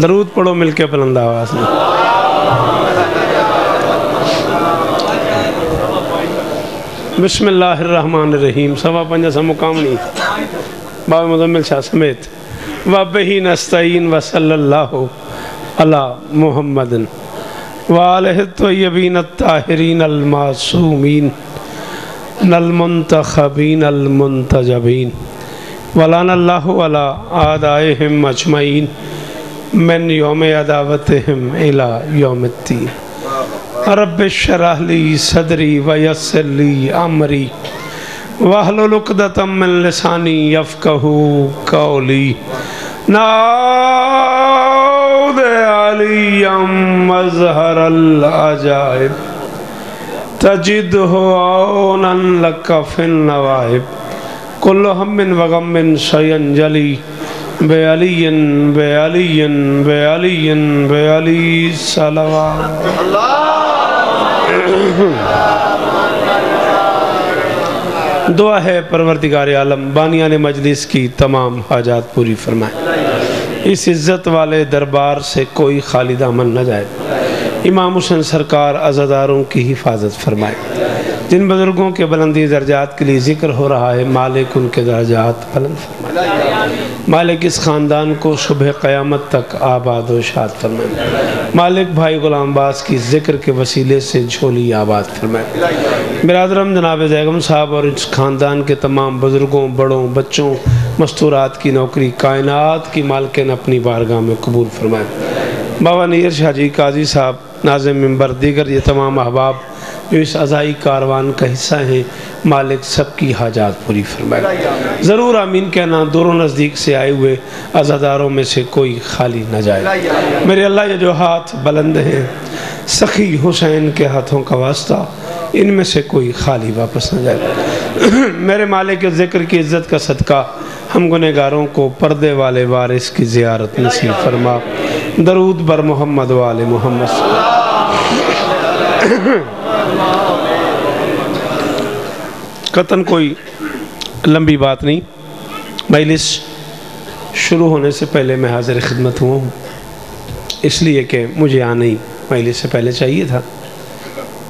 درود پڑھو مل کے بلند آواز میں. بسم اللہ الرحمن الرحیم. سوا پنجہ سا مقام نہیں بابا مزمل شاہ سمیت. وَبِهِ نَسْتَعِينُ وَصَلَّى اللَّهُ عَلَى مُحَمَّدٍ وَآلِهِ الطَّيِّبِينَ الطَّاهِرِينَ الْمَعْصُومِينَ الْمُنْتَخَبِينَ الْمُنْتَجَبِينَ وَلَعَنَ اللَّهُ عَلَى أَعْدَائِهِمْ أَجْمَعِينَ مِنْ يَوْمِ عَدَاوَتِهِمْ إِلَى يَوْمِ الدِّينِ. رب اشرح لي صدري ويسر لي أمري واحلل عقدة من لساني يفقهوا قولي. نعوذ عليا مظهر العجائب تجده عونا لك في النوائب. كل هم وغم سينجلي بعلي بعلي بعلي بعلي صلوات. دعا ہے پروردگار عالم بانیان مجلس کی تمام حاجات پوری فرمائے. اس عزت والے دربار سے کوئی خالی دامن نہ جائے. امام حسین سرکار عزاداروں کی حفاظت فرمائے. جن بزرگوں کے بلندی درجات کے لیے ذکر ہو رہا ہے مالک ان کے درجات بلند فرمائے. مالک اس خاندان کو صبح قیامت تک آباد و شاد فرمائے. مالک بھائی غلام باز کی ذکر کے وسیلے سے جھولی آباد فرمائے. برادرم جناب زیغم صاحب اور اس خاندان کے تمام بزرگوں بڑوں بچوں مستورات کی نوکری کائنات کی مالکن اپنی بارگاہ میں قبول فرمائے. بابا نیر شاہ جی قاضی صاحب ناظم منبر دیگر یہ تمام احباب جو اس عزائی کاروان کا حصہ ہیں مالک سب کی حاجات پوری فرمائے. ضرور آمین کہنا. دور و نزدیک سے آئے ہوئے عزاداروں میں سے کوئی خالی نہ جائے. میرے اللہ یہ جو ہاتھ بلند ہیں سخی حسین کے ہاتھوں کا واسطہ ان میں سے کوئی خالی واپس نہ جائے. میرے مالک کے ذکر کی عزت کا صدقہ ہم گنہگاروں کو پردے والے وارث کی زیارت نصیب فرما. درود بر محمد و آل محمد. قطن کوئی لمبی بات نہیں. مجلس شروع ہونے سے پہلے میں حاضر خدمت ہوا ہوں اس لیے کہ مجھے آنا ہی مجلس سے پہلے چاہیے تھا.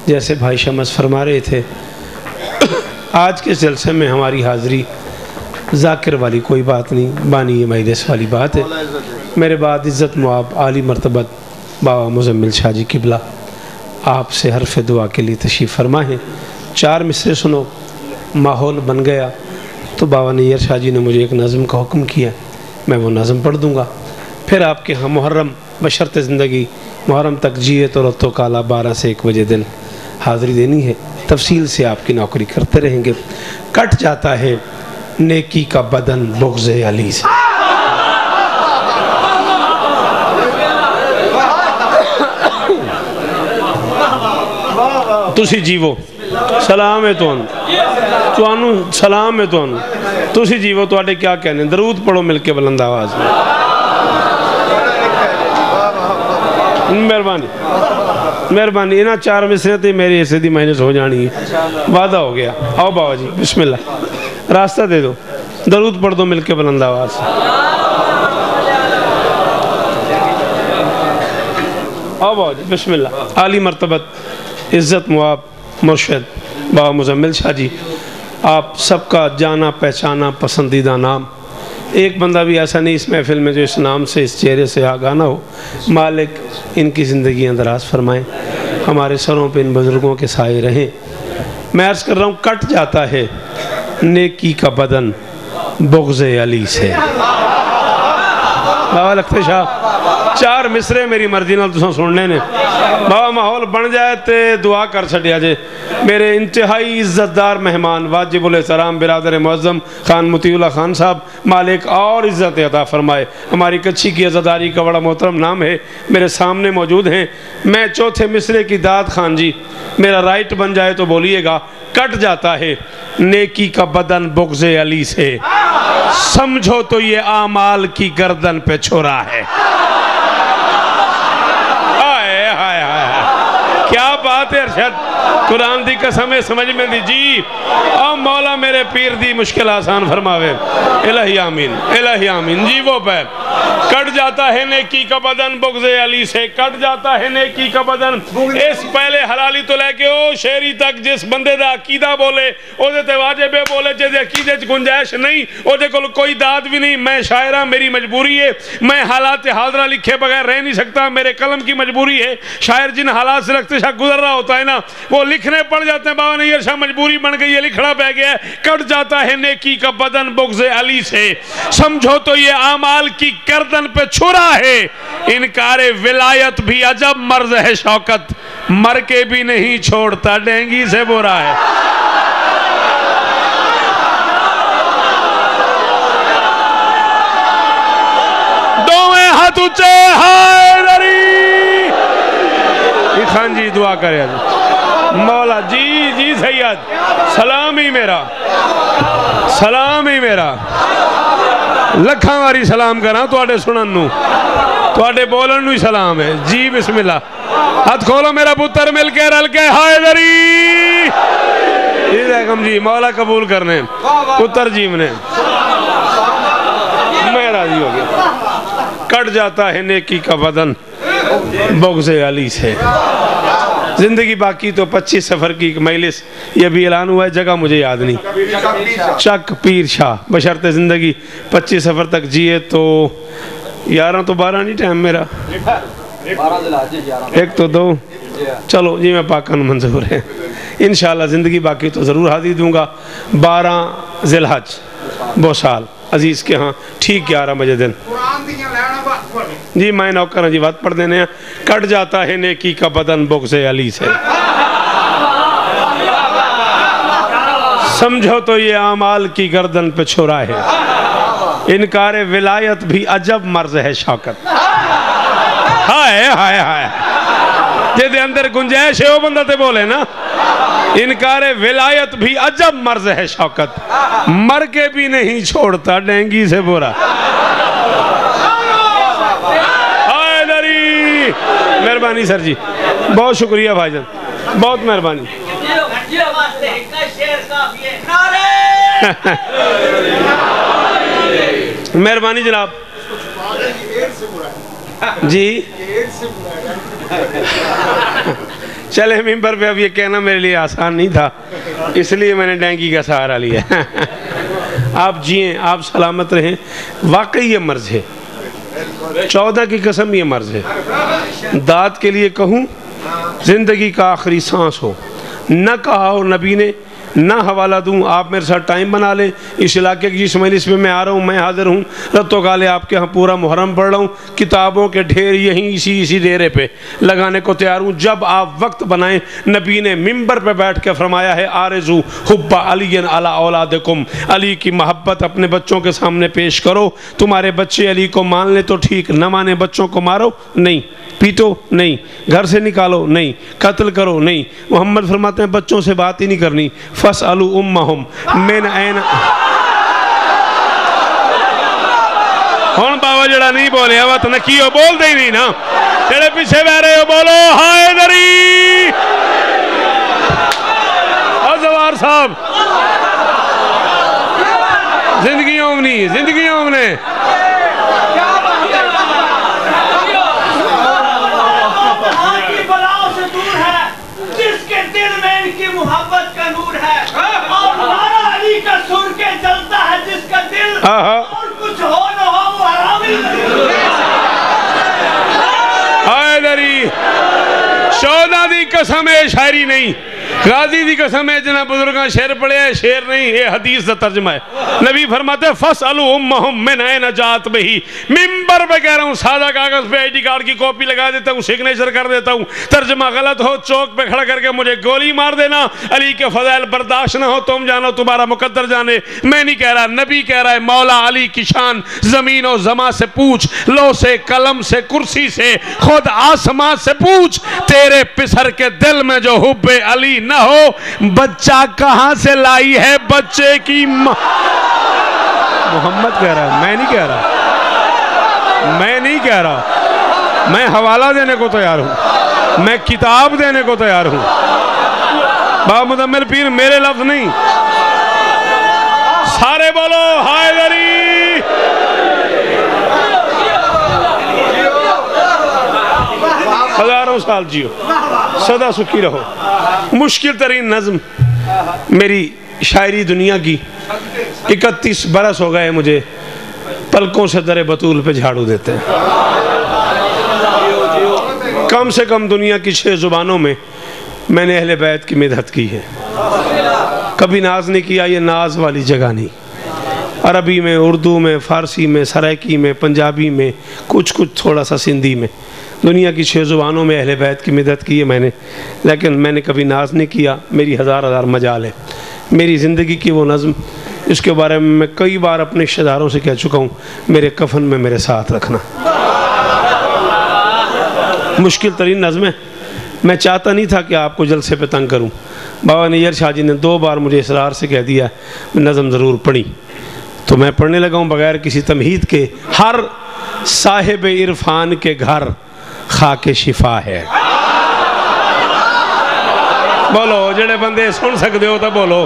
جیسے بھائی شمس فرما رہے تھے آج کے جلسے میں ہماری حاضری ذاکر والی کوئی بات نہیں بانی مجلس والی بات ہے. میرے بعد عزت مواب عالی مرتبت بابا مزمل شاہ جی قبلہ آپ سے حرف دعا کے لیے تشریف فرما ہے. 4 مصرے سنو. ماحول بن گیا تو بابا نیر شاہ جی نے مجھے ایک نظم کا حکم کیا میں وہ نظم پڑھ دوں گا. پھر آپ کے ہاں محرم بشرط زندگی محرم تک جیے تو رتو کالا 12 سے 1 بجے دن حاضری دینی ہے. تفصیل سے آپ کی نوکری کرتے رہیں گے. کٹ جاتا ہے نیکی کا بدن بغض علی سے. تسی جیو سلام ہے تو سلام ہے تو تسی جیو تو آٹے کیا کہنے. درود پڑھو مل کے بلند آواز میں. مہربانی مہربانی. انہاں 4 مصرے تھے میری ایسے دی مہینس ہو جانی ہے. وعدہ ہو گیا. آؤ بابا جی بسم اللہ راستہ دے دو. درود پڑھ دو مل کے بلند آواز. آؤ بابا جی بسم اللہ. عالی مرتبت عزت مواب مرشد بابا مزمل شاہ جی آپ سب کا جانا پہچانا پسندیدہ نام. ایک بندہ بھی ایسا نہیں اس محفل میں جو اس نام سے اس چہرے سے آگاہ نہ ہو. مالک ان کی زندگی اندراز فرمائیں. ہمارے سروں پہ ان بزرگوں کے سائے رہیں. میں عرض کر رہا ہوں کٹ جاتا ہے نیکی کا بدن بغض علی سے. بابا لکھتے شاہ 4 مصرے میری مرضی نال تساں سننے نے. بابا ماحول بن جائے تے دعا کر چھڑیا جے. میرے انتہائی عزتدار مہمان واجب الاحترام برادر معظم خان مطیع اللہ خان صاحب مالک اور عزت عطا فرمائے. ہماری کچھی کی عزاداری کا بڑا محترم نام ہے میرے سامنے موجود ہیں. میں 4تھے مصرے کی داد خان جی میرا رائٹ بن جائے تو بولیے گا. کٹ جاتا ہے نیکی کا بدن بغض علی سے سمجھو تو یہ اعمال کی گردن پہ چھوڑا ہے. کیا بات ہے ارشد. قرآن دی قسم سمجھ میں دی جی. او مولا میرے پیر دی مشکل آسان فرماوے. الہی آمین الہی آمین. جی وہ پہ کٹ جاتا ہے نیکی کا بدن بغض علی سے، کٹ جاتا ہے نیکی کا بدن. اس پہلے حلالی تو لے کے او شیری تک جس بندے دا عقیدہ بولے او دے تے واجب بولے جے عقیدے چ گنجائش نہیں او دے کول کوئی داد بھی نہیں. میں شاعرہ میری مجبوری ہے، میں حالات حاضرہ لکھے بغیر رہ نہیں سکتا، میرے قلم کی مجبوری ہے. شاعر جن حالات سے لگتے شاہ گزر رہا ہوتا ہے نا وہ لکھنے پڑ جاتے ہیں. بابا نیر شاہ مجبوری بن گئی ہے، لکھنا پہ گیا ہے. کٹ جاتا ہے نیکی کا بدن بغض علی سے، سمجھو تو یہ اعمال کی گردن پہ چھرا ہے. انکار ولایت بھی عجب مرض ہے شوکت، مر کے بھی نہیں چھوڑتا ڈینگی سے برا ہے. دوئے ہاتھ اچھے حیدری. خان جی دعا کرے مولا. جی جی سید سلام ہی میرا، سلام ہی میرا لکھاں واری سلام کراں تواڈے سنن نو، تواڈے بولن نو ہی سلام ہے. جی بسم اللہ. ہاتھ کھولو میرا پتر مل کے رل کے حیدری. جی مولا قبول کرنے پتر جیم نے میں راضی ہو گیا. کٹ جاتا ہے نیکی کا بدن بغض علی سے. زندگی باقی تو 25 سفر کی مجلس، یہ بھی اعلان ہوا ہے، جگہ مجھے یاد نہیں. چک پیر شاہ بشرط زندگی 25 سفر تک جیے تو 11 تو 12 نہیں ٹائم میرا، ایک تو 2 چلو جی میں پاکن منظور ہے. انشاءاللہ زندگی باقی تو ضرور حاضری دوں گا. 12 ذی الحج بوسال عزیز کے ہاں ٹھیک 11 بجے دن. جی میں نوکر جی بات پڑھ دینے ہیں. کٹ جاتا ہے نیکی کا بدن بغض علی سے، سمجھو تو یہ اعمال کی گردن پہ چھرا ہے. انکار ولایت بھی عجب مرض ہے شوکت. ہائے ہائے ہائے جے دے اندر گنجائش ہے وہ بندہ تے بولے نا. انکار ولایت بھی عجب مرض ہے شوکت، مر کے بھی نہیں چھوڑتا ڈینگی سے برا. حیدری مہربانی سر جی، بہت شکریہ بھائی جان، بہت مہربانی. مہربانی جناب. جی چلے ممبر پہ اب یہ کہنا میرے لیے آسان نہیں تھا، اس لیے میں نے ڈینگی کا سہارا لیا. آپ جئیں، آپ سلامت رہیں. واقعی یہ مرض ہے، 14 کی قسم یہ مرض ہے. داد کے لیے کہوں زندگی کا آخری سانس ہو، نہ کہا ہو نبی نے، نہ حوالہ دوں. آپ میرے ساتھ ٹائم بنا لیں. اس علاقے کی جس مجلس میں آ رہا ہوں میں حاضر ہوں. رتو گالے آپ کے ہاں پورا محرم پڑھ رہا ہوں. کتابوں کے ڈھیر یہیں اسی ڈیرے پہ لگانے کو تیار ہوں. جب آپ وقت بنائیں. نبی نے ممبر پہ بیٹھ کے فرمایا ہے آرزو حب علی علی اولادکم، علی کی محبت اپنے بچوں کے سامنے پیش کرو. تمہارے بچے علی کو مان لے تو ٹھیک، نہ مانے بچوں کو مارو نہیں، پیٹو نہیں، گھر سے نکالو نہیں، قتل کرو نہیں. محمد فرماتے ہیں بچوں سے بات ہی نہیں کرنی. فَاسْأَلُوا أُمَّهُمْ مِنْ أَيْنَ. ہون بابا جڑا نہیں بولے وقت نکیو بول دے ہی نہیں نا، جڑے پیچھے بہ رہے ہو بولو حیدری. ازوار صاحب زندگی اومنی، زندگی اومنے. محبت کا نور ہے اور نعرہ علی کا سن کے جلتا ہے جس کا دل، اور کچھ ہو نہ ہو وہ حرامی. حیدری 14 دی قسم ہے، شاعری نہیں. غازی دی قسم ہے جنہ بزرگاں شعر پڑھے ہیں، شعر نہیں، یہ حدیث دا ترجمہ ہے. نبی فرماتے ہیں فَاسْأَلُوا أُمَّهُمْ مِنْ أَيْنَ جَاءَتْ بِهِ. ممبر پہ کہہ رہا ہوں، سادہ کاغذ پہ آئی ڈی کارڈ کی کاپی لگا دیتا ہوں، سگنیچر کر دیتا ہوں. ترجمہ غلط ہو چوک پہ کھڑا کر کے مجھے گولی مار دینا. علی کے فضائل برداشت نہ ہو تم جانو، تمہارا مقدر جانے. میں نہیں کہہ رہا، نبی کہہ رہا ہے. مولا علی کی شان زمین و زماں سے پوچھ، لو سے قلم سے کرسی سے خود آسمان سے پوچھ. تیرے پسر کے دل میں جو حب علی نہ ہو، بچہ کہاں سے لائی ہے بچے کی محمد کہہ رہا ہے، میں نہیں کہہ رہا، میں نہیں کہہ رہا. میں حوالہ دینے کو تیار ہوں، میں کتاب دینے کو تیار ہوں. بابا مدمل پیر میرے لفظ نہیں. سارے بولو حیدری. ہزاروں سال جیو، سدا سکھی رہو۔ مشکل ترین نظم میری شاعری دنیا کی، 31 برس ہو گئے مجھے پلکوں سے در بطول پہ جھاڑو دیتے ہیں۔ کم سے کم دنیا کی 6 زبانوں میں میں نے اہل بیت کی مدحت کی ہے۔ کبھی ناز نہیں کیا، یہ ناز والی جگہ نہیں۔ عربی میں، اردو میں، فارسی میں، سرائکی میں، پنجابی میں، کچھ تھوڑا سا سندھی میں، دنیا کی 6 زبانوں میں اہل بیت کی مدحت کی ہے میں نے، لیکن میں نے کبھی ناز نہیں کیا۔ میری ہزار مجال ہے۔ میری زندگی کی وہ نظم، اس کے بارے میں کئی بار اپنے رشتہ داروں سے کہہ چکا ہوں، میرے کفن میں میرے ساتھ رکھنا۔ مشکل ترین نظم ہے۔ میں چاہتا نہیں تھا کہ آپ کو جلسے پہ تنگ کروں۔ بابا نیئر شاہ جی نے 2 بار مجھے اصرار سے کہہ دیا نظم ضرور پڑھی، تو میں پڑھنے لگا ہوں بغیر کسی تمہید کے۔ ہر صاحب عرفان کے گھر خاک شفا ہے۔ بولو جڑے بندے سن سکتے ہو تو بولو،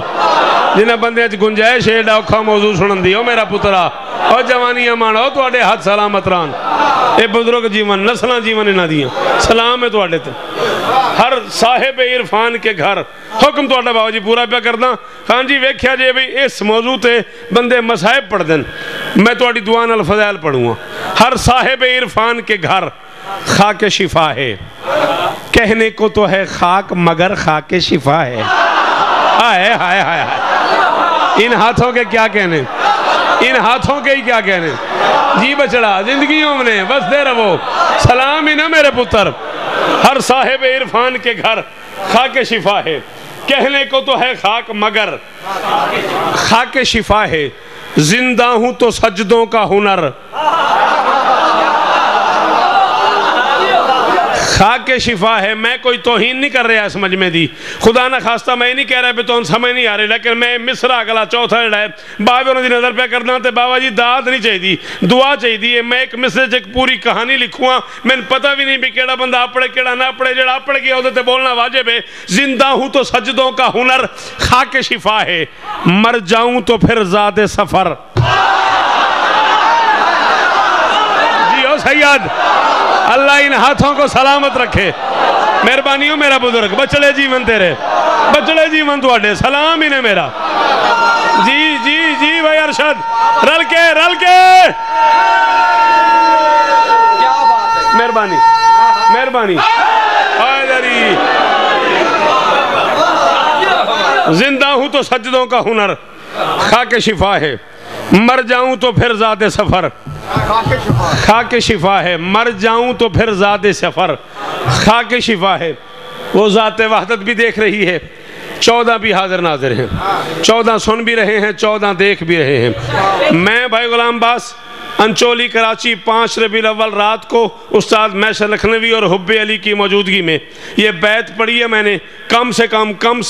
جنہیں بندے گنجائش ہے اوکھا موضوع سنن دی۔ او میرا پترا، او جوانیاں مانو، تواڈے ہاتھ سلامت رہن۔ اے بزرگ جیون، نسلاں جیون انہاں دیاں، سلام ہے تواڈے تے۔ ہر صاحب عرفان کے گھر، حکم تواڈا بابا جی پورا پیا کردا۔ خان جی ویکھیا جے بھئی اس موضوع تے بندے مصائب پڑھ دین، میں تواڈی دعا نال فضائل پڑھوں گا۔ ہر صاحب عرفان کے گھر خاک شفا ہے، کہنے کو تو ہے خاک مگر خاک شفا ہے۔ ہائے ہائے ہائے ہائے، ان ہاتھوں کے کیا کہنے، ان ہاتھوں کے ہی کیا کہنے۔ جی بچڑا زندگیوں میں بستے رہو، سلام ہی نہ میرے پتر۔ ہر صاحب عرفان کے گھر خاک شفا ہے، کہنے کو تو ہے خاک مگر خاک شفا ہے۔ زندہ ہوں تو سجدوں کا ہنر، خاک شفا ہے۔ میں کوئی توہین نہیں کر رہا اس مجمع دی، خدا نہ خواستہ میں نہیں کہہ رہا بھی تو سمجھ نہیں آ رہے، لیکن میں مصرع اگلا چوتھا جڑا ہے بابے انہوں دی نظر پہ کرنا تے بابا جی داد نہیں چاہی دی، دعا چاہی دی۔ میں ایک مصرع ایک پوری کہانی لکھوں، میں پتہ بھی نہیں بھی کیڑا بندہ پڑھے کیڑا نہ پڑھے، جڑا پڑھ گیا ہوتے تے بولنا واجب ہے۔ زندہ ہوں تو سجدوں کا ہنر خاک شفا ہے، مر جاؤں تو پھر زاد سفر۔ جی او سید، اللہ ان ہاتھوں کو سلامت رکھے۔ مہربانی ہو میرا بزرگ، بچڑے جیون تیرے، بچڑے جیون تواڈے، سلام ہی نے میرا۔ جی جی جی بھائی ارشد، رل کے مہربانی مہربانی۔ زندہ ہوں تو سجدوں کا ہنر خاک شفا ہے، مر جاؤں تو پھر ذات سفر۔ خاک شفا ہے، مر جاؤں تو پھر ذات سفر۔ خاک شفا ہے، وہ ذات وحدت بھی دیکھ رہی ہے، 14 بھی حاضر ناظر ہیں، 14 سن بھی رہے ہیں، 14 دیکھ بھی رہے ہیں۔ میں بھائی غلام باس انچولی کراچی 5 ربیع الاول رات کو استاد میسر لکھنوی اور حب علی کی موجودگی میں یہ بیت پڑھی ہے میں نے۔ کم سے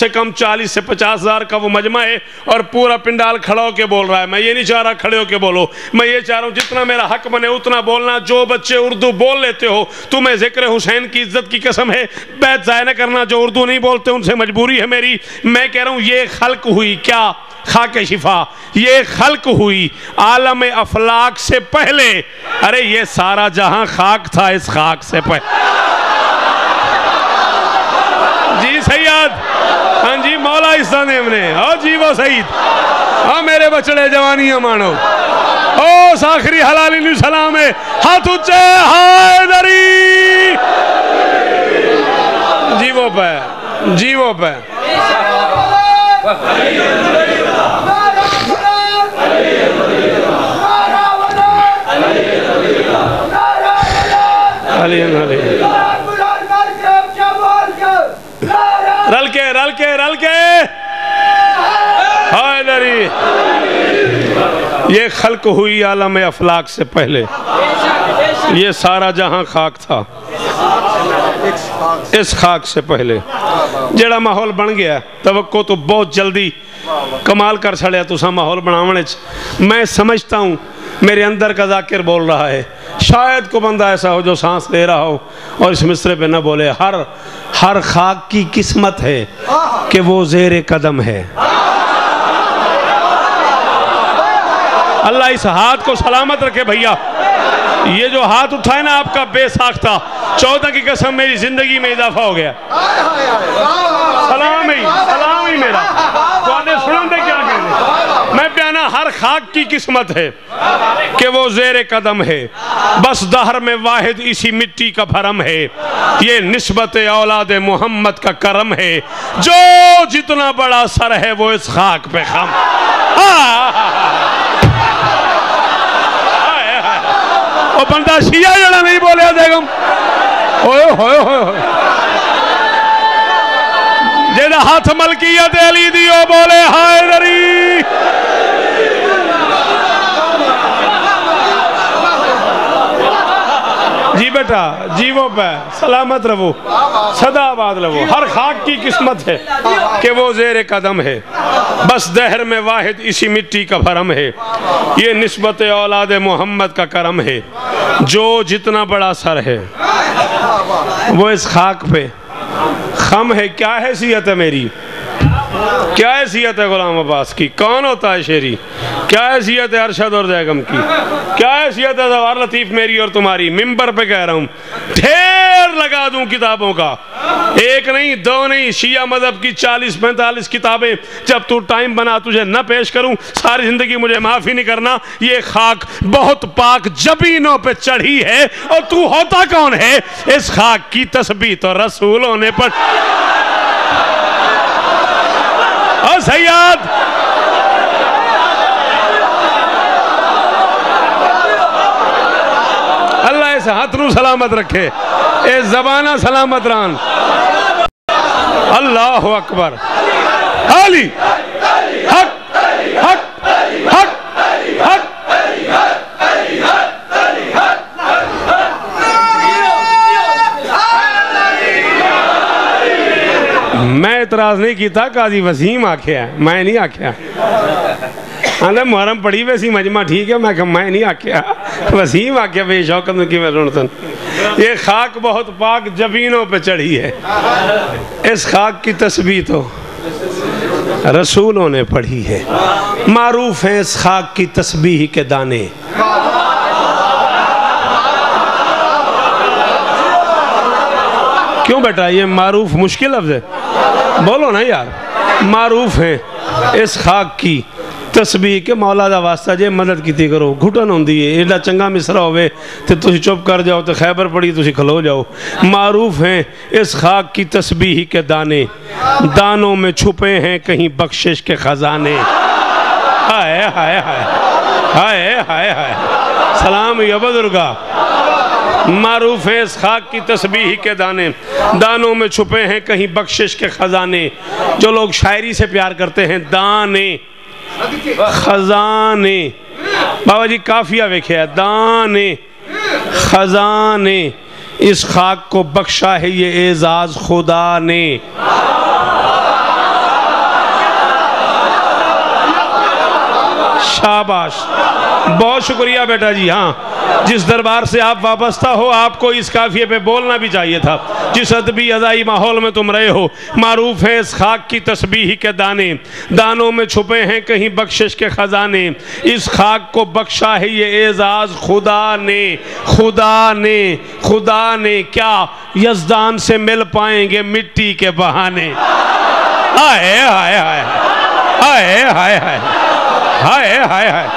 کم 40 سے 50 ہزار کا وہ مجمع ہے اور پورا پنڈال کھڑا ہو کے بول رہا ہے۔ میں یہ نہیں چاہ رہا کھڑے ہو کے بولو، میں یہ چاہ رہا ہوں جتنا میرا حق بنے اتنا بولنا۔ جو بچے اردو بول لیتے ہو، تمہیں ذکر حسین کی عزت کی قسم ہے بیت ضائع نہ کرنا۔ جو اردو نہیں بولتے ان سے مجبوری ہے میری۔ میں کہہ رہا ہوں یہ خلق ہوئی کیا؟ خاک شفا۔ یہ خلق ہوئی عالم افلاک سے پہلے۔ ارے یہ سارا جہاں خاک تھا اس خاک سے پہلے۔ جی سید، ہاں جی مولا عیسیٰ نے ہم نے، ہاں جی وہ سید، ہاں میرے بچڑے جوانیاں مانو، او ساخری حلالی علیہ السلام ہے، ہاتھ اچھے حیدری۔ جی وہ پہ، جی وہ پہ۔ رل کے حیدری۔ یہ خلق ہوئی عالم افلاک سے پہلے، یہ سارا جہاں خاک تھا اس خاک سے پہلے۔ جڑا ماحول بن گیا توقع تو بہت جلدی کمال کر چھڑیا تسا ماحول بناونے۔ میں سمجھتا ہوں میرے اندر کا ذاکر بول رہا ہے، شاید کو بندہ ایسا ہو جو سانس لے رہا ہو اور اس مصرے پہ نہ بولے۔ ہر خاک کی قسمت ہے کہ وہ زیر قدم ہے۔ اللہ اس ہاتھ کو سلامت رکھے بھیا۔ یہ جو ہاتھ اٹھائے نا آپ کا بے ساختہ، 14 کی قسم میری زندگی میں اضافہ ہو گیا. سلام ہی میرا تو آنے سنن دے کیا کہنے. میں پیانا ہر خاک کی قسمت ہے کہ وہ زیر قدم ہے، بس دہر میں واحد اسی مٹی کا بھرم ہے. یہ نسبت اولاد محمد کا کرم ہے، جو جتنا بڑا سر ہے وہ اس خاک پہ خم. وہ بندہ شیعہ جڑا نہیں بولے دیگم ہوئے ہوئے ہوئے جیدہ ہاتھ ملکیت علی دیو بولے حیدری. جی بیٹا جیو پہ سلامت رہو، صدا آباد رہو. ہر خاک کی قسمت ہے کہ وہ زیر قدم ہے، بس دہر میں واحد اسی مٹی کا بھرم ہے. یہ نسبت اولاد محمد کا کرم ہے، جو جتنا بڑا سر ہے وہ اس خاک پہ خم ہے. کیا حیثیت ہے میری، کیا حیثیت ہے غلام عباس کی، کون ہوتا ہے شیری، کیا حیثیت ہے ارشد اور زیگم کی، کیا حیثیت ہے زوار لطیف میری اور تمہاری. ممبر پہ کہہ رہا ہوں ڈھیر لگا دوں کتابوں کا، ایک نہیں دو نہیں، شیعہ مذہب کی 40-45 کتابیں جب تو ٹائم بنا تجھے نہ پیش کروں ساری زندگی مجھے معافی نہیں کرنا. یہ خاک بہت پاک جبینوں پہ چڑھی ہے اور تو ہوتا کون ہے. اس خاک کی تسبیح تو رسول ہونے پر. اور سیاد اللہ اس ہاتھ نو سلامت رکھے، اس زبانہ سلامت ران. اللہ اکبر. علی حق حق حق حق. میں اعتراض نہیں کیتا، قاضی وسیم آکھیا ہے، میں نہیں آکھیا. آندھے محرم پڑھی ویسی مجمع ٹھیک ہے، میں کہا میں نہیں آکھیا، وسیم آکھیا بے شوقت میں کی میں رونتن. یہ خاک بہت پاک جبینوں پہ چڑھی ہے، اس خاک کی تسبیح تو رسولوں نے پڑھی ہے. معروف ہیں اس خاک کی تسبیح کے دانے. کیوں بیٹا یہ معروف مشکل لفظ ہے، بولو نا یار. معروف ہیں اس خاک کی تسبیح کے مولا دا واسطہ جے مدد کیتی کرو. گھٹن ہوندی ہے ایڈا چنگا مصرع ہوئے تو تسی چپ کر جاؤ تو خیبر پڑی تسی کھلو جاؤ. معروف ہیں اس خاک کی تسبیح کے دانے، دانوں میں چھپے ہیں کہیں بخشش کے خزانے. ہائے ہائے ہائے ہائے ہائے ہائے. سلام یا بزرگا. معروف ہیں اس خاک کی تسبیح کے دانے، دانوں میں چھپے ہیں کہیں بخشش کے خزانے. جو لوگ شاعری سے پیار کرتے ہیں، دانے خزانے، بابا جی کافیہ ویکھیا، دانے خزانے، اس خاک کو بخشا ہے یہ اعزاز خدا نے. شاباش، بہت شکریہ بیٹا جی. ہاں جس دربار سے آپ وابستہ ہو آپ کو اس قافیے پہ بولنا بھی چاہیے تھا. جس ادبی ادائی ماحول میں تم رہے ہو. معروف ہیں اس خاک کی تسبیح کے دانے، دانوں میں چھپے ہیں کہیں بخشش کے خزانے. اس خاک کو بخشا ہے یہ اعزاز خدا نے. خدا نے خدا نے کیا یزدان سے مل پائیں گے مٹی کے بہانے. ہائے ہائے ہائے ہائے ہائے ہائے ہائے ہائے ہائے.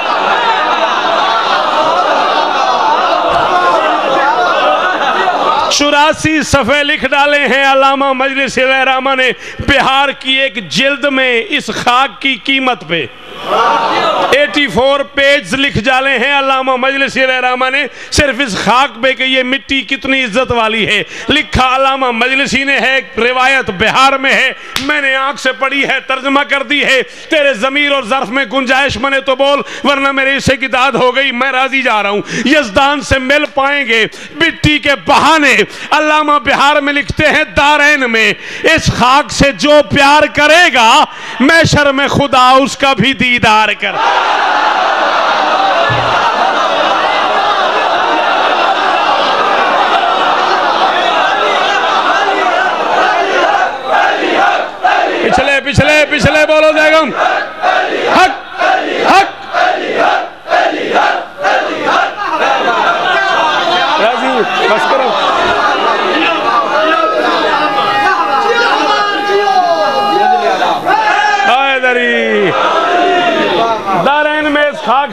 84 صفحے لکھ ڈالے ہیں علامہ مجلسی الرحمہ نے بہار کی ایک جلد میں اس خاک کی قیمت پہ. 84 پیجز لکھ ڈالے ہیں علامہ مجلسی الرحمہ نے صرف اس خاک پہ کہ یہ مٹی کتنی عزت والی ہے. لکھا علامہ مجلسی نے ہے، روایت بہار میں ہے، میں نے آنکھ سے پڑھی ہے، ترجمہ کر دی ہے. تیرے ضمیر اور ظرف میں گنجائش منے تو بول، ورنہ میرے حصے کی داد ہو گئی، میں راضی جا رہا ہوں. یزدان سے مل پائیں گے مٹی کے بہانے. علامہ بہار میں لکھتے ہیں دارین میں اس خاک سے جو پیار کرے گا محشر میں خدا اس کا بھی دیدار کر. پچھلے پچھلے پچھلے بولو زیگم. حق حق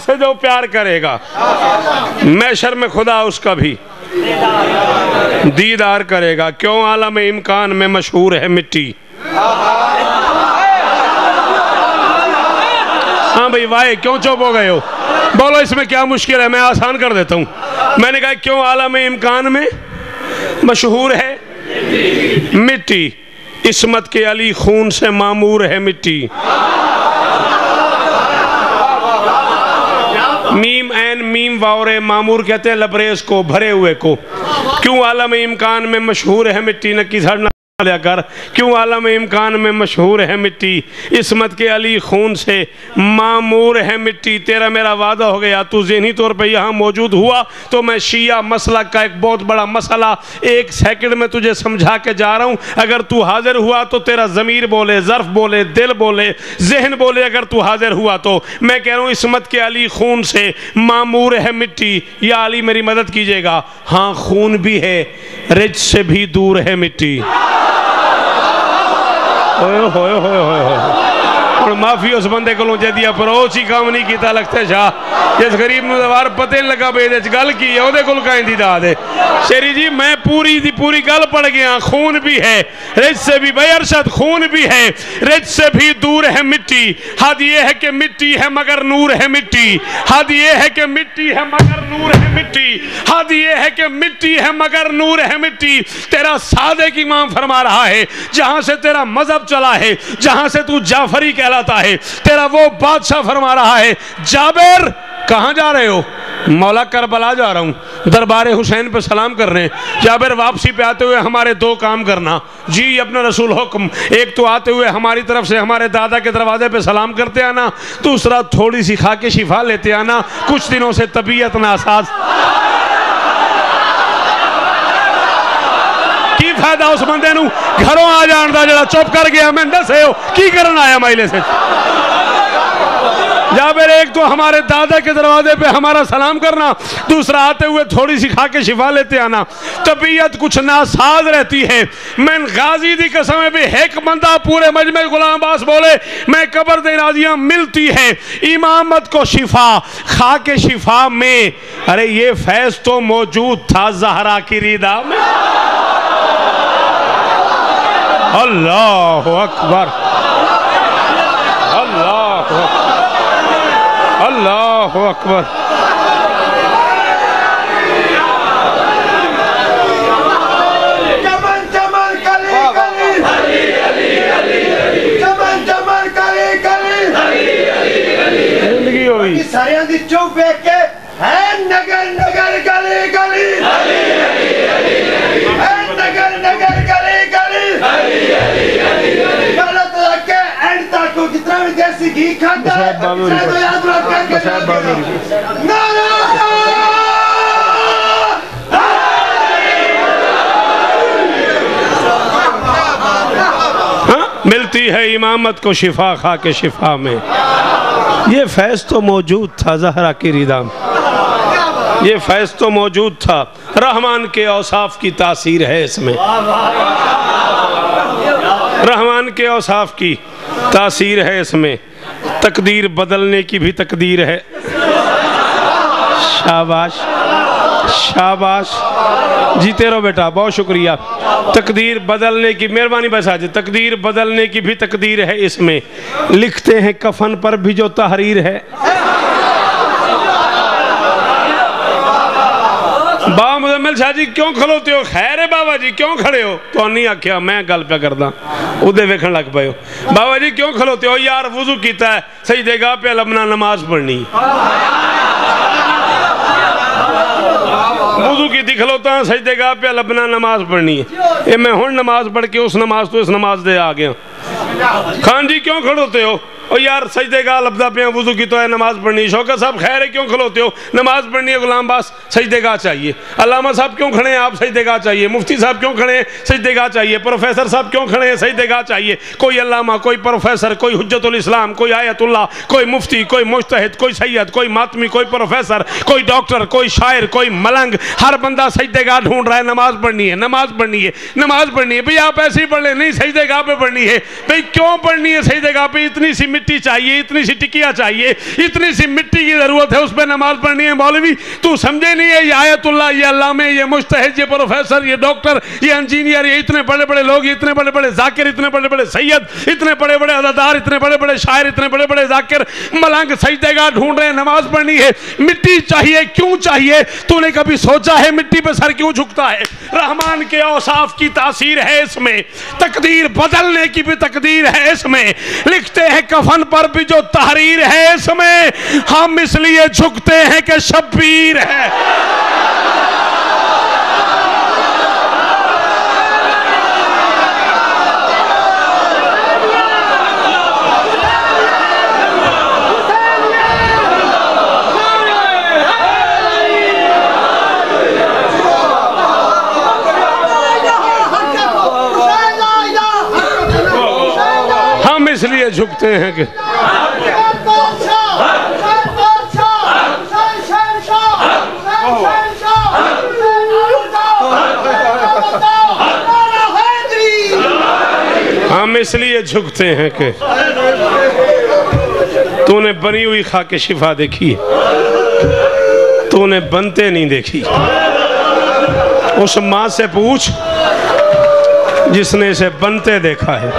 سے جو پیار کرے گا محشر میں خدا اس کا بھی دیدار کرے گا. کیوں عالم امکان میں مشہور ہے مٹی. ہاں بھئی وائے کیوں چوپ ہو گئے ہو؟ بولو اس میں کیا مشکل ہے؟ میں آسان کر دیتا ہوں. میں نے کہا کیوں عالم امکان میں مشہور ہے مٹی. عصمت کے علی خون سے معمور ہے مٹی. میم این میم واورے معمور کہتے ہیں لبریز کو، بھرے ہوئے کو. کیوں عالم امکان میں مشہور ہے مٹی. نکی سڑنا لیا کر. کیوں عالم امکان میں مشہور ہے مٹی. عصمت کے علی خون سے معمور ہے مٹی. تیرا میرا وعدہ ہو گیا تو ذہنی طور پہ یہاں موجود ہوا تو میں شیعہ مسلک کا ایک بہت بڑا مسئلہ 1 سیکنڈ میں تجھے سمجھا کے جا رہا ہوں. اگر تو حاضر ہوا تو تیرا ضمیر بولے، ظرف بولے، دل بولے، ذہن بولے. اگر تو حاضر ہوا تو میں کہہ رہا ہوں عصمت کے علی خون سے معمور ہے مٹی. یا علی میری مدد کیجئے گا. ہاں خون بھی ہے، رج سے بھی دور ہے مٹی. ہوئے ہوئے ہوئے ہوئے ہوئے اور معافی اس بندے کو لونچے دیا پر او چی کام نہیں کیتا لگتے شاہ. جس غریب میں دوار پتہ نہیں لگا بے دیچ گل کی ہے او دے کل کہیں دیدہ دے. شیری جی میں پوری گل پڑھ گیا. خون بھی ہے رج سے بھی، بھائی ارشد خون بھی ہے رج سے بھی دور ہے مٹی. حد یہ ہے کہ مٹی ہے مگر نور ہے مٹی. حد یہ ہے کہ مٹی ہے مگر نور ہے مٹی. حد یہ ہے کہ مٹی ہے مگر نور ہے مٹی. تیرا صادق امام فرما رہا ہے جہاں سے تیرا مذہب چلا ہے، جہاں سے تو جعفری کہلاتا ہے، تیرا وہ بادشاہ فرما رہا ہے جابر کہاں جا رہے ہو؟ مولا کربلا جا رہا ہوں، دربار حسین پہ سلام کر رہے ہیں. جابر واپسی پہ آتے ہوئے ہمارے 2 کام کرنا. جی اپنا رسول حکم. ایک تو آتے ہوئے ہماری طرف سے ہمارے دادا کے دروازے پہ سلام کرتے آنا. دوسرا تھوڑی سی کھا کے شفا لیتے آنا. کچھ دنوں سے طبیعت ناساز. کی فائدہ اس بندے نو گھروں آ جان دا جڑا چپ کر گیا میں دسے ہو کی کرن آیا مائلے سے. جابر ایک تو ہمارے دادا کے دروازے پہ ہمارا سلام کرنا، دوسرا آتے ہوئے تھوڑی سی کھا کے شفا لیتے آنا. طبیعت کچھ ناساز رہتی ہے. میں غازی دی قسم بھی ایک بندہ پورے مجمع غلام عباس بولے میں قبر دے راضیاں ملتی ہے امامت کو شفا کھا کے شفا میں. ارے یہ فیض تو موجود تھا زہرا کی ریدہ میں. اللہ اکبر اللہ اکبر اللہ اکبر. چمن چمن کلی کلی چمن چمن کلی کلی زندگی ہوئی ساریاں دی چوپ ایک کے ہے نگر نگر گلی گلی ہے نگر نگر گلی گلی غلط لگ کے اینڈ تک کو کتنا بھی دیسی گھی کھاتا ہے کتنا تو یاد رکھ کر کے نعرہ ملتی ہے امامت کو شفا کھا کے شفا میں. یہ فیض تو موجود تھا زہرا کی ریدہ میں. یہ فیض تو موجود تھا. رحمان کے اوصاف کی تاثیر ہے اس میں. رحمان کے اوصاف کی تاثیر ہے اس میں. تقدیر بدلنے کی بھی تقدیر ہے. شاباش شاباش جیتے رہو بیٹا بہت شکریہ. تقدیر بدلنے کی مہربانی بس آج تقدیر بدلنے کی بھی تقدیر ہے اس میں. لکھتے ہیں کفن پر بھی جو تحریر ہے. بابا مزمل شاہ جی کیوں کھلوتے ہو؟ خیر ہے بابا جی کیوں کھڑے ہو؟ تو نہیں آکھیا میں گل پہ کردہ ادھے ویکھن لگ پائے ہو. بابا جی کیوں کھلوتے ہو؟ یار وضو کیتا ہے سجدے گاہ پہ لبنا نماز پڑھنی. وضو کی دکھلوتا ہوں سجدے گاہ پہ لبنا نماز پڑھنی ہے. میں ہون نماز پڑھ کے اس نماز تو اس نماز دے آگیا. خان جی کیوں کھڑوتے ہو؟ اور یار سجدے گاہ لبدا پہ وضو کی تو ہے نماز پڑھنی. شوکت صاحب خیر ہے کیوں کھلوتے ہو؟ نماز پڑھنی ہے. غلام باس سجدے گاہ چاہیے. علامہ صاحب کیوں کھڑے ہیں آپ؟ سجدے گاہ چاہیے. مفتی صاحب کیوں کھڑے ہیں؟ سجدے گاہ چاہیے. پروفیسر صاحب کیوں کھڑے ہیں؟ سجدے گاہ چاہیے. کوئی علامہ، کوئی پروفیسر، کوئی حجت الاسلام، کوئی آیت اللہ، کوئی مفتی، کوئی مجتہد، کوئی سید، کوئی ماتمی، کوئی پروفیسر، کوئی ڈاکٹر، کوئی شاعر، کوئی ملنگ، ہر بندہ سجدے گاہ ڈھونڈ رہا ہے. نماز پڑھنی ہے نماز پڑھنی ہے نماز پڑھنی ہے. بھئی آپ ایسے ہی پڑھ لیں. نہیں سجدے گاہ پہ پڑھنی ہے. بھئی کیوں پڑھنی ہے سجدے گاہ پہ؟ اتنی سی مٹی چاہیے, اتنی سی ٹکیا چاہیے, اتنی سی مٹی کی ضرورت ہے, اس پہ نماز پڑھنی ہے. مولوی تو سمجھے نہیں ہے, یہ آیت اللہ, یہ علامہ, یہ مجتہد, یہ پروفیسر, یہ ڈاکٹر, یہ انجینئر, یہ اتنے بڑے بڑے لوگ, اتنے بڑے بڑے ذاکر, اتنے بڑے بڑے سید, اتنے بڑے بڑے ادادار, اتنے بڑے بڑے شاعر, اتنے بڑے بڑے ذاکر ملنگ سجدے گاہ ڈھونڈ رہے ہیں, نماز پڑھنی ہے. مٹی چاہیے, کیوں چاہیے؟ تو نے کبھی سوچا ہے مٹی پہ سر کیوں جھکتا ہے؟ رحمان کے اوصاف کی تاثیر ہے اس میں, تقدیر بدلنے کی بھی تقدیر ہے اس میں, لکھتے ہیں کفن پر بھی جو تحریر ہے اس میں. ہم اس لیے جھکتے ہیں کہ شبیر ہے. اس لیے جھکتے ہیں کہ ہم اس لیے جھکتے ہیں کہ تو نے بنی ہوئی خاک شفا دیکھی, تو نے بنتے نہیں دیکھی. اس ماں سے پوچھ جس نے اسے بنتے دیکھا ہے.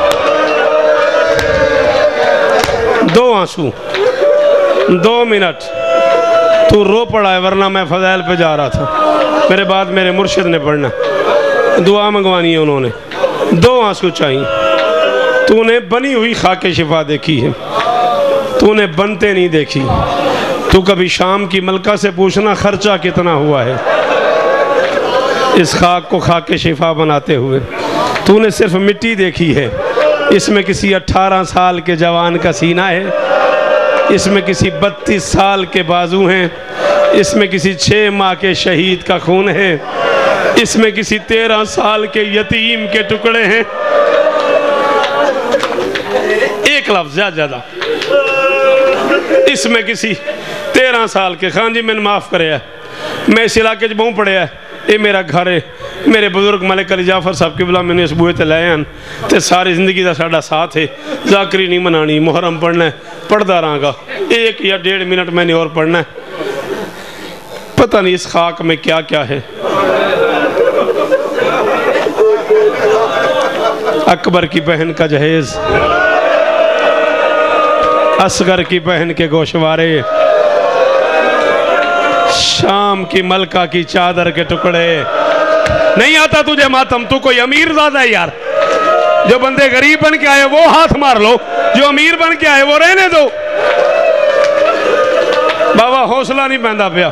2 آنسو 2 منٹ تو رو پڑا ہے, ورنہ میں فضائل پہ جا رہا تھا. میرے بعد میرے مرشد نے پڑھنا, دعا منگوانی ہے انہوں نے. 2 آنسو چاہیے. تو نے بنی ہوئی خاک شفا دیکھی ہے, تو نے بنتے نہیں دیکھی. تو کبھی شام کی ملکہ سے پوچھنا خرچہ کتنا ہوا ہے اس خاک کو خاک شفا بناتے ہوئے. تو نے صرف مٹی دیکھی ہے, اس میں کسی 18 سال کے جوان کا سینہ ہے, اس میں کسی 32 سال کے بازو ہیں, اس میں کسی 6 ماہ کے شہید کا خون ہے, اس میں کسی 13 سال کے یتیم کے ٹکڑے ہیں. ایک لفظ زیادہ, اس میں کسی 13 سال کے, خان جی میں نے معاف کرے ہے, میں اس علاقے جو بہوں پڑے ہے, یہ میرا گھر ہے. میرے بزرگ ملک علی جعفر صاحب کی بلا میں نے اس بوئے تے لائے ہیں تے ساری زندگی دا ساڑھا ساتھ ہے. ذاکری نہیں منانی, محرم پڑھنا ہے, پڑھدا رہاں گا. 1 یا 1.5 منٹ میں نے اور پڑھنا ہے. پتہ نہیں اس خاک میں کیا کیا ہے. اکبر کی بہن کا جہیز, اصغر کی بہن کے گوشوارے, شام کی ملکہ کی چادر کے ٹکڑے. نہیں آتا تجھے ماتم, تو کوئی امیر زیادہ ہے یار. جو بندے غریب بن کے آئے وہ ہاتھ مار لو, جو امیر بن کے آئے وہ رہنے دو. بابا حوصلہ نہیں بندہ پیا,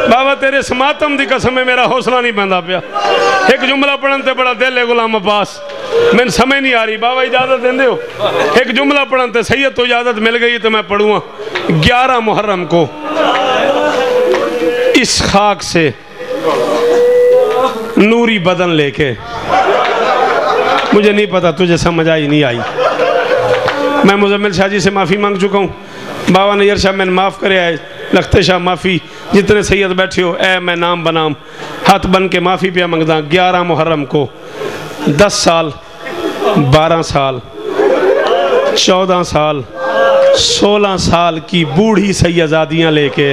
بابا تیرے اس ماتم دی قسم میں میرا حوصلہ نہیں بندہ پیا. ایک جملہ پڑھن تے بڑا دل ہے غلام عباس, میں سمجھ نہیں آ رہی. بابا اجازت دیں دے ہو, ایک جملہ پڑھن تے سید تو اجازت مل گئی تو میں پڑھوں. 11 محرم کو اس خاک سے نوری بدن لے کے, مجھے نہیں پتا تجھے سمجھ آئی نہیں آئی. میں مزمل شاہ جی سے معافی مانگ چکا ہوں. بابا نیر شاہ میں نے معاف کرے آئے, لختے شاہ معافی, جتنے سید بیٹھے ہو اے میں نام بنام ہاتھ بن کے معافی پہ منگدا. 11 محرم کو 10 سال 12 سال 14 سال 16 سال کی بوڑھی سیدزادیاں لے کے,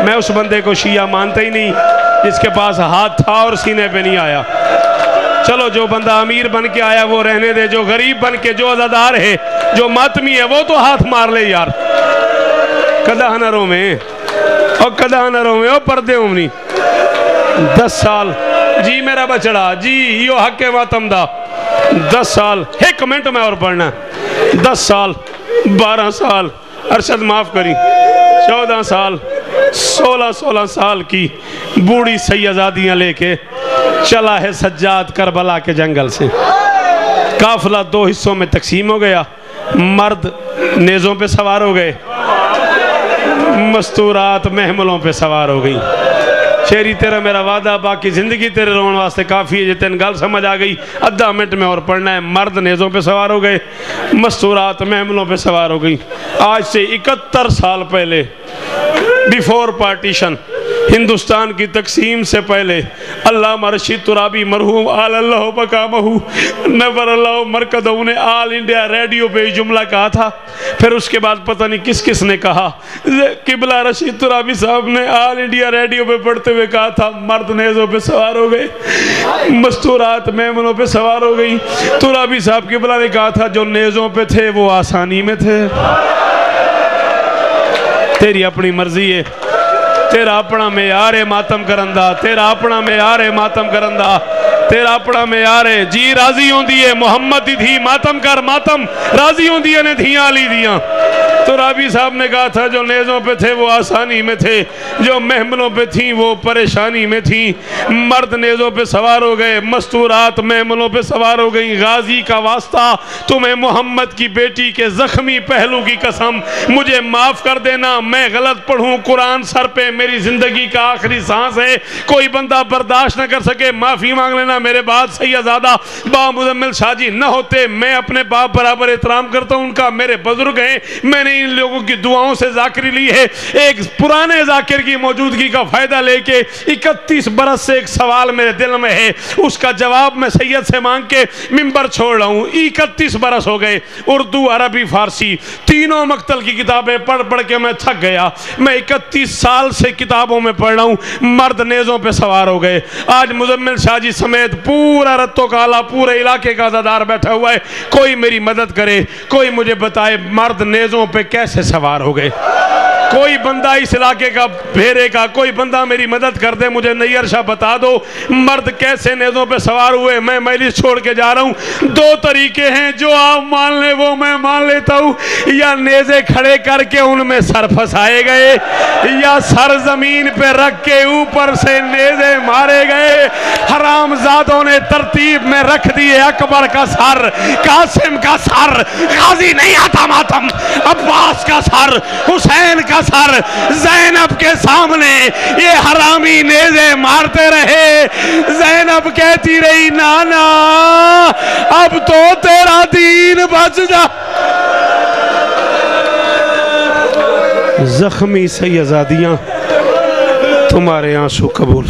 میں اس بندے کو شیعہ مانتا ہی نہیں جس کے پاس ہاتھ تھا اور سینے پہ نہیں آیا. چلو جو بندہ امیر بن کے آیا وہ رہنے دے, جو غریب بن کے, جو عزادار ہے, جو ماتمی ہے, وہ تو ہاتھ مار لے یار. کدہ نروں میں اور کدہ نروں میں اور پردے امنی. 10 سال جی میرا بچڑا جی, یہ حق ماتم دا. 10 سال 1 منٹ میں اور پڑھنا. 10 سال 12 سال ارشد معاف کری, 14 سال 16 سال کی بوڑھی سیدزادیاں لے کے چلا ہے سجاد کربلا کے جنگل سے. قافلہ 2 حصوں میں تقسیم ہو گیا. مرد نیزوں پہ سوار ہو گئے, مستورات محملوں پہ سوار ہو گئی. شیری تیرا میرا وعدہ, باقی زندگی تیرے رون واسطے کافی ہے. جتن گل سمجھ آ گئی, 1/2 منٹ میں اور پڑھنا ہے. مرد نیزوں پہ سوار ہو گئے, مستورات محملوں پہ سوار ہو گئی. آج سے 71 سال پہلے, بیفور پارٹیشن, ہندوستان کی تقسیم سے پہلے علامہ رشید ترابی مرحوم آل اللہ مقامہ نور اللہ مرکزہ نے آل انڈیا ریڈیو پہ جملہ کہا تھا. پھر اس کے بعد پتہ نہیں کس کس نے کہا. قبلہ رشید ترابی صاحب نے آل انڈیا ریڈیو پہ پڑھتے ہوئے کہا تھا مرد نیزوں پہ سوار ہو گئے, مستورات میمنوں پہ سوار ہو گئی. ترابی صاحب قبلہ نے کہا تھا جو نیزوں پہ تھے وہ آسانی میں تھے. تیری اپنی مرضی ہے, تیرا اپنا معیار ہے ماتم کرندہ, تیرا اپنا معیار ہے ماتم کرندہ, تیرا اپنا معیار ہے. جی راضی ہوں دیئے محمد دی تھی ماتم کر ماتم, راضی ہوں دیئے نے دھیاں لی دیاں. تو رابی صاحب نے کہا تھا جو نیزوں پہ تھے وہ آسانی میں تھے, جو محملوں پہ تھیں وہ پریشانی میں تھیں. مرد نیزوں پہ سوار ہو گئے, مستورات محملوں پہ سوار ہو گئیں. غازی کا واسطہ تمہیں محمد کی بیٹی کے زخمی پہلو کی قسم, مجھے معاف کر دینا میں غلط پڑھوں, قرآن سر پہ میری زندگی کا آخری سانس ہے, کوئی بندہ برداشت نہ کر سکے معافی مانگ لینا. میرے بعد سیدزادہ با مزمل شاہ جی نہ ہوتے, میں اپنے باپ برابر احترام کرتا ہوں ان کا, میرے بزرگ ہیں, میں نے ان لوگوں کی دعاؤں سے ذاکری لی ہے. ایک پرانے ذاکر کی موجودگی کا فائدہ لے کے 31 برس سے ایک سوال میرے دل میں ہے, اس کا جواب میں سید سے مانگ کے منبر چھوڑ رہا ہوں. 31 برس ہو گئے, اردو عربی فارسی تینوں مقتل کی کتابیں پڑھ پڑھ کے میں تھک گیا. میں 31 سال سے کتابوں میں پڑھ رہا ہوں, مرد نیزوں پہ سوار ہو گئے. آج مزمل شاہ جی سمیت پورا رتو کالا پورے علاقے کا عزادار بیٹھا ہوا ہے, کوئی میری مدد کرے, کوئی مجھے بتائے مرد نیزوں پہ کیسے سوار ہو گئے. کوئی بندہ اس علاقے کا بھیرے کا, کوئی بندہ میری مدد کر دے, مجھے نیئر شاہ بتا دو مرد کیسے نیزوں پہ سوار ہوئے. میں مجلس چھوڑ کے جا رہا ہوں. 2 طریقے ہیں, جو آپ مان لیں وہ میں مان لیتا ہوں, یا نیزے کھڑے کر کے ان میں سر پھنسائے گئے, یا سر زمین پہ رکھ کے اوپر سے نیزے مارے گئے. حرام زادوں نے ترتیب میں رکھ دیے اکبر کا سر, قاسم کا سر, غازی نہیں آتا ماتم, عباس کا سر, حسین کا سر, زینب کے سامنے یہ حرامی نیزے مارتے رہے. زینب کہتی رہی نانا اب تو تیرا دین بچ جا. زخمی سیدزادیاں تمہارے آنسو قبول.